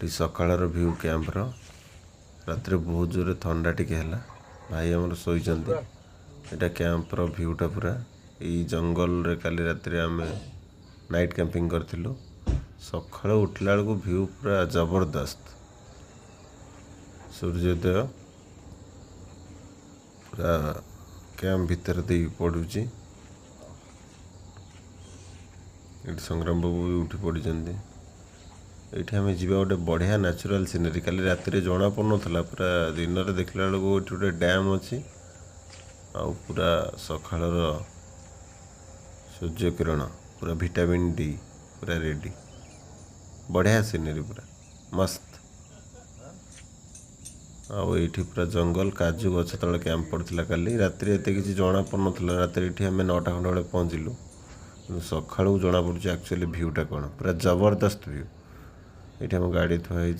ये सकाळर view camper रात बहुत जोर थंडा टिके है भाई आमर शोचंती एटा कैंपर व्यूटा पूरा यही जंगल रे काली रात आम नाइट कैंपिंग करूँ सका उठला बेलू व्यू पूरा जबरदस्त सूर्योदय पूरा कैंप भितर दे पड़ुची संग्राम बाबू भी उठी पड़ी ये आम जा गोटे बढ़िया नेचुरल सीनरी काली रात जना पड़ा पूरा दिन में देखला बेलू ये गोटे डैम अच्छी आउ पूरा सकाळर सूर्य किरण पूरा विटामिन डी पूरा रेडी बढ़िया सीनरी पूरा मस्त आउ ये पूरा जंगल काजू गछ तले कैंप पड़ता काली रात एत किसी जना पड़ा रात आम 9टा खंड बेले पहुँचलु सकाळू जना पड़े एक्चुअली भ्यूटा कौन पूरा जबरदस्त भ्यू ये आम गाड़ी थुआई